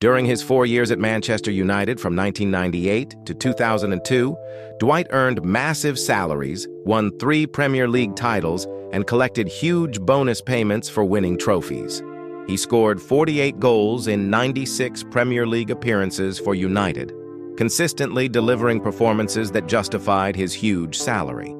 During his 4 years at Manchester United from 1998 to 2002, Dwight earned massive salaries, won 3 Premier League titles, and collected huge bonus payments for winning trophies. He scored 48 goals in 96 Premier League appearances for United, consistently delivering performances that justified his huge salary.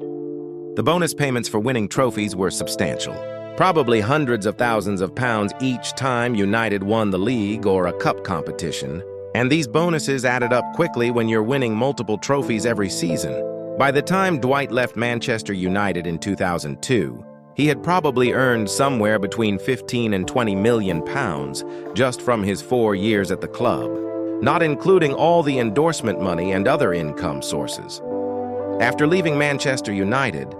The bonus payments for winning trophies were substantial, probably hundreds of thousands of pounds each time United won the league or a cup competition, and these bonuses added up quickly when you're winning multiple trophies every season. By the time Dwight left Manchester United in 2002, he had probably earned somewhere between 15 and 20 million pounds just from his 4 years at the club, not including all the endorsement money and other income sources. After leaving Manchester United,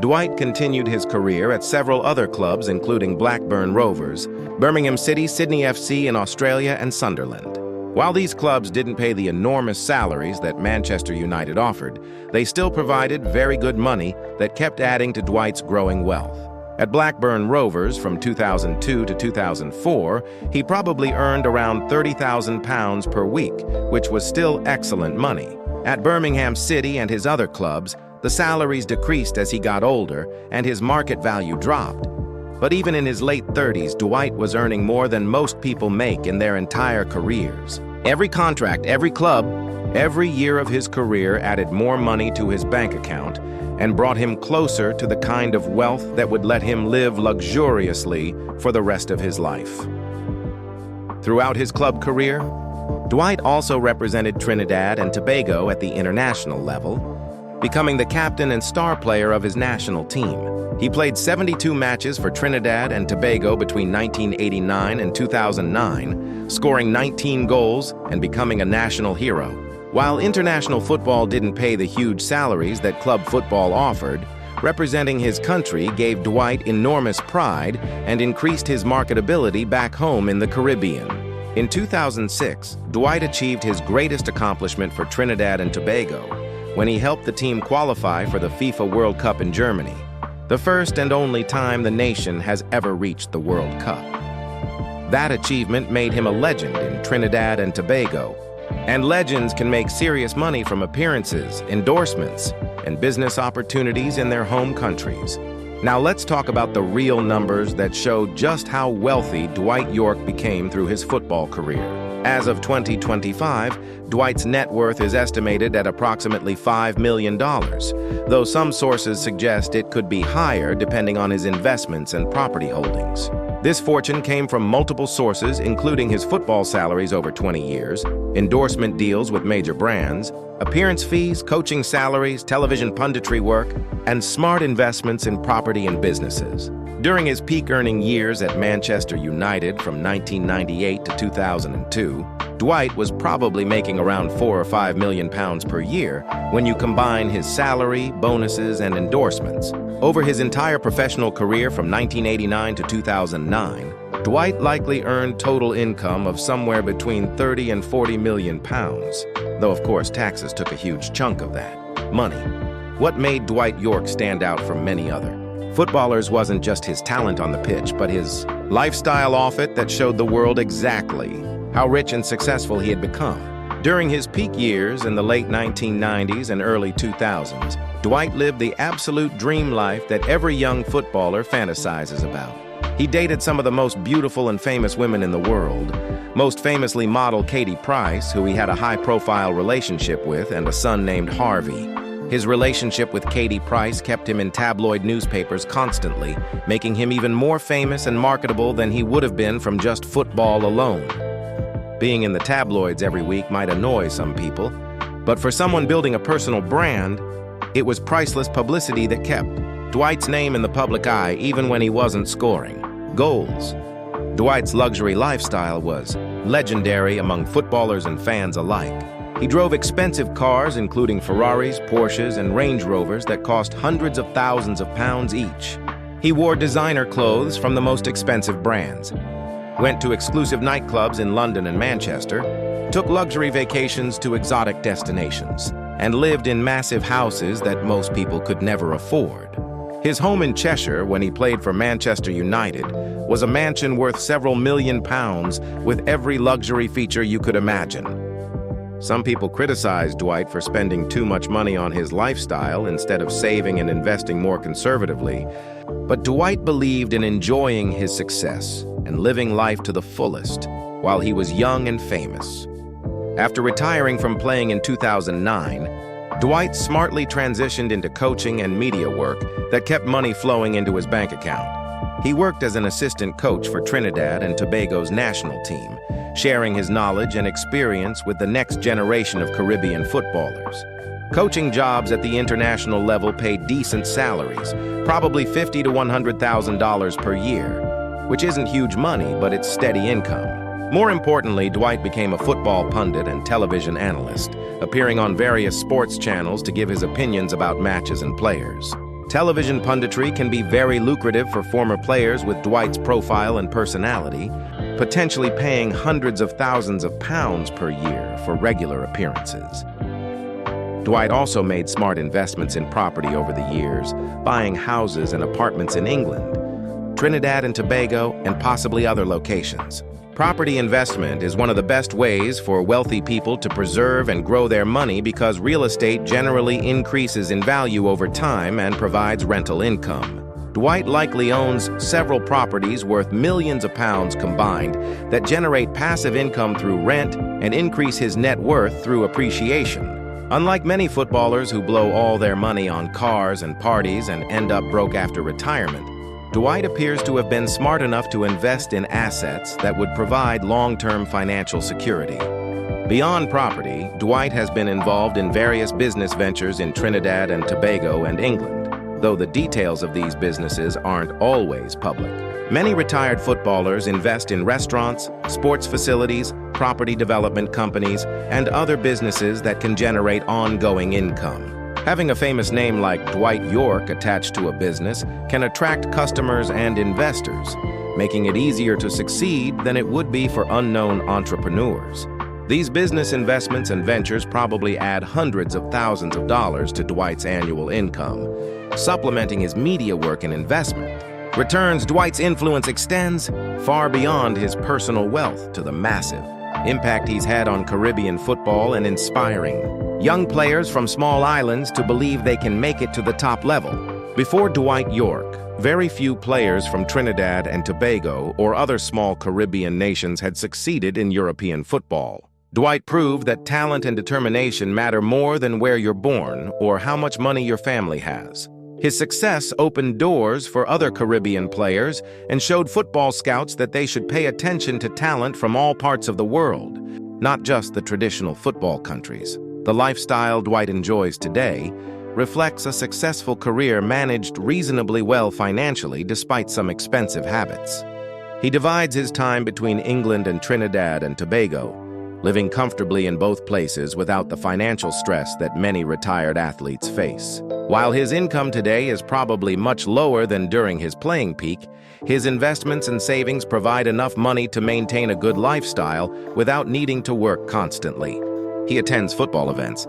Dwight continued his career at several other clubs including Blackburn Rovers, Birmingham City, Sydney FC in Australia, and Sunderland. While these clubs didn't pay the enormous salaries that Manchester United offered, they still provided very good money that kept adding to Dwight's growing wealth. At Blackburn Rovers from 2002 to 2004, he probably earned around £30,000 per week, which was still excellent money. At Birmingham City and his other clubs, the salaries decreased as he got older and his market value dropped. But even in his late 30s, Dwight was earning more than most people make in their entire careers. Every contract, every club, every year of his career added more money to his bank account and brought him closer to the kind of wealth that would let him live luxuriously for the rest of his life. Throughout his club career, Dwight also represented Trinidad and Tobago at the international level, becoming the captain and star player of his national team. He played 72 matches for Trinidad and Tobago between 1989 and 2009, scoring 19 goals and becoming a national hero. While international football didn't pay the huge salaries that club football offered, representing his country gave Dwight enormous pride and increased his marketability back home in the Caribbean. In 2006, Dwight achieved his greatest accomplishment for Trinidad and Tobago when he helped the team qualify for the FIFA World Cup in Germany, the first and only time the nation has ever reached the World Cup. That achievement made him a legend in Trinidad and Tobago, and legends can make serious money from appearances, endorsements, and business opportunities in their home countries. Now let's talk about the real numbers that show just how wealthy Dwight Yorke became through his football career. As of 2025, Dwight's net worth is estimated at approximately $5 million, though some sources suggest it could be higher depending on his investments and property holdings. This fortune came from multiple sources, including his football salaries over 20 years, endorsement deals with major brands, appearance fees, coaching salaries, television punditry work, and smart investments in property and businesses. During his peak earning years at Manchester United from 1998 to 2002, Dwight was probably making around £4 or £5 million per year when you combine his salary, bonuses, and endorsements. Over his entire professional career from 1989 to 2009, Dwight likely earned total income of somewhere between 30 and 40 million pounds, though of course taxes took a huge chunk of that money. What made Dwight Yorke stand out from many other footballers wasn't just his talent on the pitch, but his lifestyle off it that showed the world exactly how rich and successful he had become. During his peak years in the late 1990s and early 2000s, Dwight lived the absolute dream life that every young footballer fantasizes about. He dated some of the most beautiful and famous women in the world, most famously model Katie Price, who he had a high-profile relationship with, and a son named Harvey. His relationship with Katie Price kept him in tabloid newspapers constantly, making him even more famous and marketable than he would have been from just football alone. Being in the tabloids every week might annoy some people, but for someone building a personal brand, it was priceless publicity that kept Dwight's name in the public eye even when he wasn't scoring goals. Dwight's luxury lifestyle was legendary among footballers and fans alike. He drove expensive cars, including Ferraris, Porsches, and Range Rovers that cost hundreds of thousands of pounds each. He wore designer clothes from the most expensive brands, went to exclusive nightclubs in London and Manchester, took luxury vacations to exotic destinations, and lived in massive houses that most people could never afford. His home in Cheshire, when he played for Manchester United, was a mansion worth several £1,000,000 with every luxury feature you could imagine. Some people criticized Dwight for spending too much money on his lifestyle instead of saving and investing more conservatively, but Dwight believed in enjoying his success and living life to the fullest while he was young and famous. After retiring from playing in 2009, Dwight smartly transitioned into coaching and media work that kept money flowing into his bank account. He worked as an assistant coach for Trinidad and Tobago's national team, sharing his knowledge and experience with the next generation of Caribbean footballers. Coaching jobs at the international level paid decent salaries, probably $50,000 to $100,000 per year, which isn't huge money, but it's steady income. More importantly, Dwight became a football pundit and television analyst, appearing on various sports channels to give his opinions about matches and players. Television punditry can be very lucrative for former players with Dwight's profile and personality, potentially paying hundreds of thousands of pounds per year for regular appearances. Dwight also made smart investments in property over the years, buying houses and apartments in England, Trinidad and Tobago, and possibly other locations. Property investment is one of the best ways for wealthy people to preserve and grow their money because real estate generally increases in value over time and provides rental income. Dwight likely owns several properties worth millions of pounds combined that generate passive income through rent and increase his net worth through appreciation. Unlike many footballers who blow all their money on cars and parties and end up broke after retirement, Dwight appears to have been smart enough to invest in assets that would provide long-term financial security. Beyond property, Dwight has been involved in various business ventures in Trinidad and Tobago and England, though the details of these businesses aren't always public. Many retired footballers invest in restaurants, sports facilities, property development companies, and other businesses that can generate ongoing income. Having a famous name like Dwight Yorke attached to a business can attract customers and investors, making it easier to succeed than it would be for unknown entrepreneurs. These business investments and ventures probably add hundreds of thousands of dollars to Dwight's annual income, supplementing his media work and investment. Returns Dwight's influence extends far beyond his personal wealth to the massive impact he's had on Caribbean football and inspiring young players from small islands to believe they can make it to the top level. Before Dwight Yorke, very few players from Trinidad and Tobago or other small Caribbean nations had succeeded in European football. Dwight proved that talent and determination matter more than where you're born or how much money your family has. His success opened doors for other Caribbean players and showed football scouts that they should pay attention to talent from all parts of the world, not just the traditional football countries. The lifestyle Dwight enjoys today reflects a successful career managed reasonably well financially despite some expensive habits. He divides his time between England and Trinidad and Tobago, living comfortably in both places without the financial stress that many retired athletes face. While his income today is probably much lower than during his playing peak, his investments and savings provide enough money to maintain a good lifestyle without needing to work constantly. He attends football events,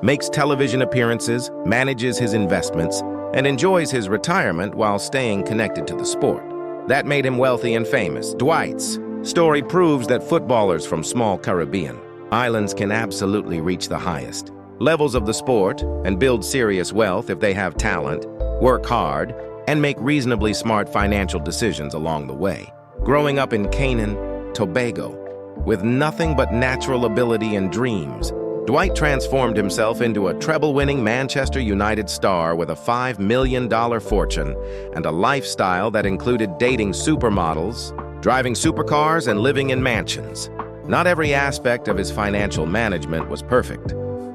makes television appearances, manages his investments, and enjoys his retirement while staying connected to the sport. That made him wealthy and famous. Dwight's story proves that footballers from small Caribbean islands can absolutely reach the highest levels of the sport and build serious wealth if they have talent, work hard, and make reasonably smart financial decisions along the way. Growing up in Canaan, Tobago, with nothing but natural ability and dreams, Dwight transformed himself into a treble-winning Manchester United star with a $5 million fortune and a lifestyle that included dating supermodels, driving supercars, and living in mansions. Not every aspect of his financial management was perfect,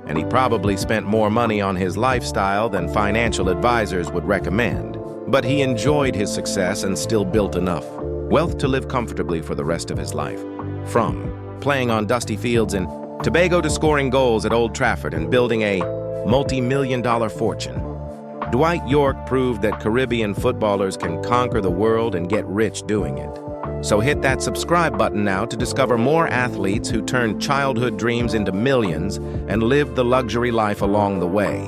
and he probably spent more money on his lifestyle than financial advisors would recommend. But he enjoyed his success and still built enough wealth to live comfortably for the rest of his life. From playing on dusty fields in Tobago to scoring goals at Old Trafford and building a multi-million-dollar fortune, Dwight Yorke proved that Caribbean footballers can conquer the world and get rich doing it. So hit that subscribe button now to discover more athletes who turned childhood dreams into millions and lived the luxury life along the way.